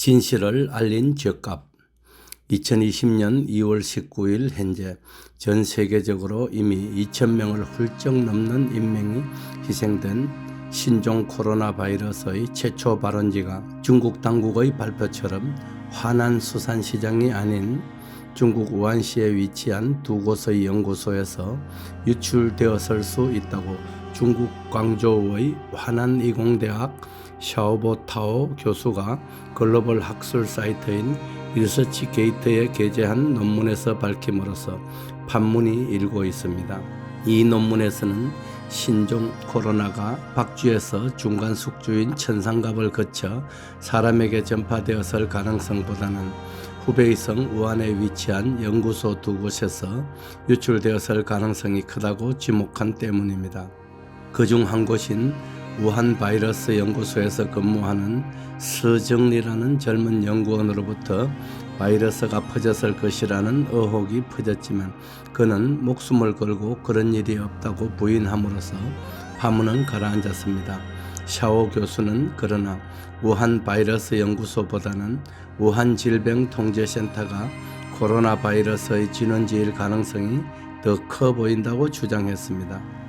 진실을 알린 죗값. 2020년 2월 19일 현재 전 세계적으로 이미 2,000명을 훌쩍 넘는 인명이 희생된 신종 코로나 바이러스의 최초 발원지가 중국 당국의 발표처럼 화난 수산시장이 아닌 중국 우한시에 위치한 두 곳의 연구소에서 유출되었을 수 있다고 중국 광저우의 화난이공대학 샤오보타오 교수가 글로벌 학술 사이트인 리서치게이트에 게재한 논문에서 밝힘으로써 판문이 일고 있습니다. 이 논문에서는 신종 코로나가 박쥐에서 중간 숙주인 천상갑을 거쳐 사람에게 전파되었을 가능성보다는 후베이성 우한에 위치한 연구소 두 곳에서 유출되었을 가능성이 크다고 지목한 때문입니다. 그중 한 곳인 우한 바이러스 연구소에서 근무하는 서정리라는 젊은 연구원으로부터 바이러스가 퍼졌을 것이라는 의혹이 퍼졌지만 그는 목숨을 걸고 그런 일이 없다고 부인함으로써 파문은 가라앉았습니다. 샤오 교수는 그러나 우한 바이러스 연구소보다는 우한 질병통제센터가 코로나 바이러스의 진원지일 가능성이 더 커 보인다고 주장했습니다.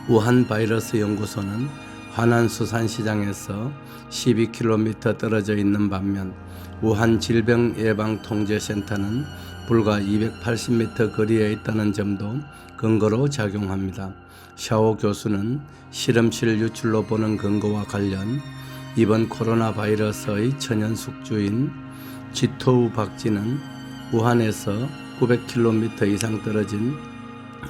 우한 바이러스 연구소는 화난수산시장에서 12km 떨어져 있는 반면 우한 질병예방통제센터는 불과 280m 거리에 있다는 점도 근거로 작용합니다. 샤오 교수는 실험실 유출로 보는 근거와 관련 이번 코로나 바이러스의 천연 숙주인 지토우 박쥐는 우한에서 900km 이상 떨어진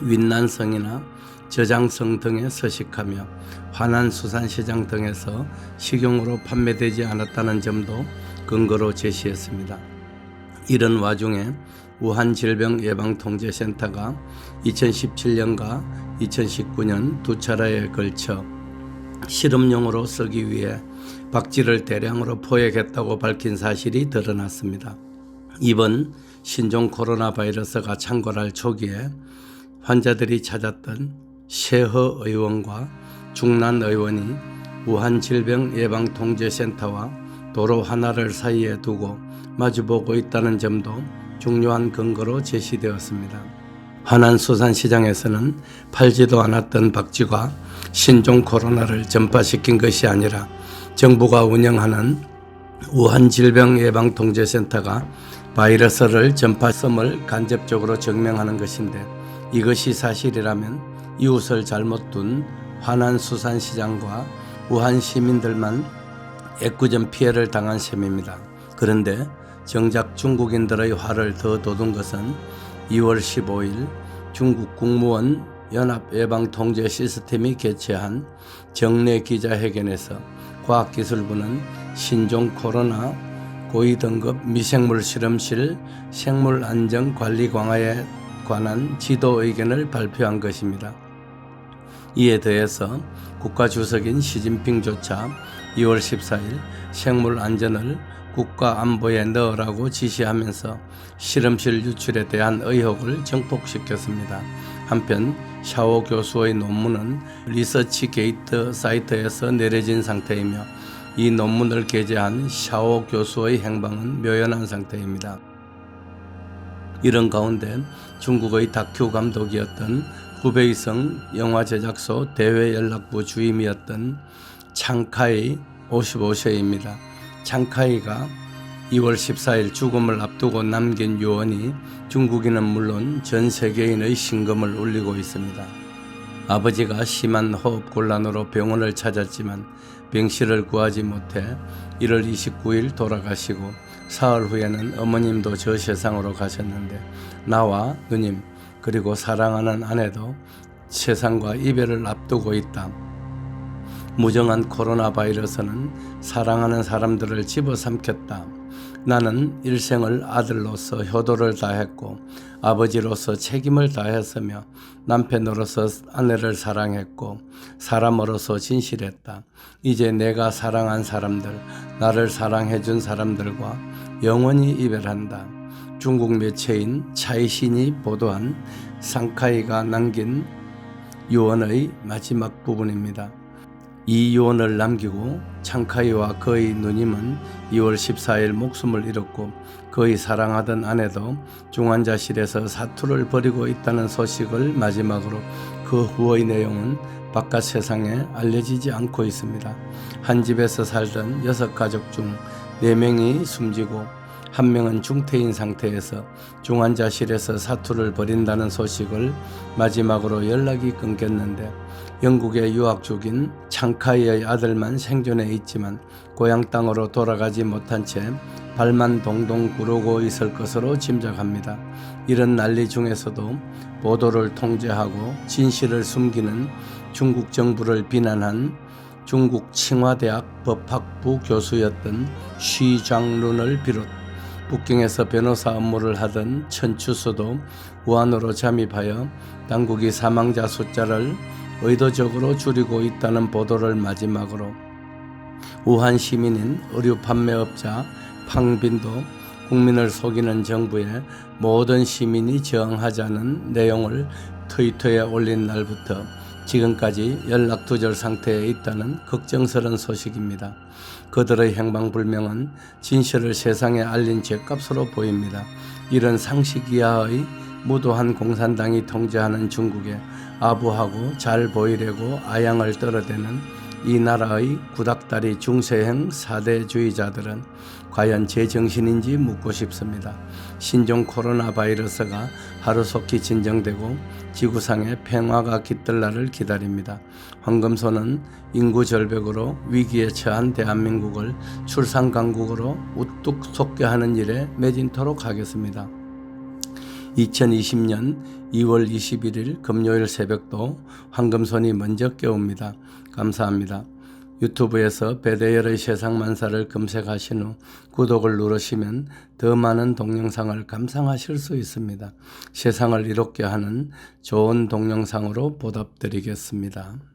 윈난성이나 저장성 등에 서식하며 화난수산시장 등에서 식용으로 판매되지 않았다는 점도 근거로 제시했습니다. 이런 와중에 우한질병예방통제센터가 2017년과 2019년 두 차례에 걸쳐 실험용으로 쓰기 위해 박쥐를 대량으로 포획했다고 밝힌 사실이 드러났습니다. 이번 신종 코로나 바이러스가 창궐할 초기에 환자들이 찾았던 셰허 의원과 중난 의원이 우한질병예방통제센터와 도로 하나를 사이에 두고 마주보고 있다는 점도 중요한 근거로 제시되었습니다. 화난수산시장에서는 팔지도 않았던 박쥐가 신종 코로나를 전파시킨 것이 아니라 정부가 운영하는 우한질병예방통제센터가 바이러스를 전파성을 간접적으로 증명하는 것인데 이것이 사실이라면 이웃을 잘못 둔 화난수산시장과 우한 시민들만 애꿎은 피해를 당한 셈입니다. 그런데 정작 중국인들의 화를 더 돋운 것은 2월 15일 중국 국무원 연합예방통제 시스템이 개최한 정례 기자회견에서 과학기술부는 신종 코로나 고위등급 미생물 실험실 생물안전관리 강화에 관한 지도 의견을 발표한 것입니다. 이에 더해서 국가주석인 시진핑조차 2월 14일 생물 안전을 국가안보에 넣으라고 지시하면서 실험실 유출에 대한 의혹을 증폭시켰습니다. 한편 샤오 교수의 논문은 리서치게이트 사이트에서 내려진 상태이며 이 논문을 게재한 샤오 교수의 행방은 묘연한 상태입니다. 이런 가운데 중국의 다큐 감독이었던 후베이성 영화제작소 대외연락부 주임이었던 창카이 55세입니다. 창카이가 2월 14일 죽음을 앞두고 남긴 유언이 중국인은 물론 전 세계인의 심금을 울리고 있습니다. 아버지가 심한 호흡곤란으로 병원을 찾았지만 병실을 구하지 못해 1월 29일 돌아가시고 사흘 후에는 어머님도 저 세상으로 가셨는데 나와 누님 그리고 사랑하는 아내도 세상과 이별을 앞두고 있다. 무정한 코로나 바이러스는 사랑하는 사람들을 집어삼켰다. 나는 일생을 아들로서 효도를 다했고 아버지로서 책임을 다했으며 남편으로서 아내를 사랑했고 사람으로서 진실했다. 이제 내가 사랑한 사람들, 나를 사랑해준 사람들과 영원히 이별한다. 중국 매체인 차이신이 보도한 상카이가 남긴 유언의 마지막 부분입니다. 이요원을 남기고 창카이와 그의 누님은 2월 14일 목숨을 잃었고 그의 사랑하던 아내도 중환자실에서 사투를 벌이고 있다는 소식을 마지막으로 그 후의 내용은 바깥 세상에 알려지지 않고 있습니다. 한 집에서 살던 6가족 중 4명이 숨지고 1명은 중태인 상태에서 중환자실에서 사투를 벌인다는 소식을 마지막으로 연락이 끊겼는데 영국에 유학 중인 창카이의 아들만 생존해 있지만 고향 땅으로 돌아가지 못한 채 발만 동동 구르고 있을 것으로 짐작합니다. 이런 난리 중에서도 보도를 통제하고 진실을 숨기는 중국 정부를 비난한 중국 칭화대학 법학부 교수였던 쉬장룬을 비롯 북경에서 변호사 업무를 하던 천추수도 우한으로 잠입하여 당국이 사망자 숫자를 의도적으로 줄이고 있다는 보도를 마지막으로 우한 시민인 의류 판매업자 팡빈도 국민을 속이는 정부에 모든 시민이 저항하자는 내용을 트위터에 올린 날부터 지금까지 연락두절 상태에 있다는 걱정스러운 소식입니다. 그들의 행방불명은 진실을 세상에 알린 죗값으로 보입니다. 이런 상식 이하의 무도한 공산당이 통제하는 중국에 아부하고 잘 보이려고 아양을 떨어대는 이 나라의 구닥다리 중세형 사대주의자들은 과연 제정신인지 묻고 싶습니다. 신종 코로나 바이러스가 하루속히 진정되고 지구상의 평화가 깃들 날을 기다립니다. 황금소는 인구 절벽으로 위기에 처한 대한민국을 출산 강국으로 우뚝 솟게 하는 일에 매진토록 하겠습니다. 2020년 2월 21일 금요일 새벽도 황금손이 먼저 깨웁니다. 감사합니다. 유튜브에서 배대열의 세상만사를 검색하신 후 구독을 누르시면 더 많은 동영상을 감상하실 수 있습니다. 세상을 이롭게 하는 좋은 동영상으로 보답드리겠습니다.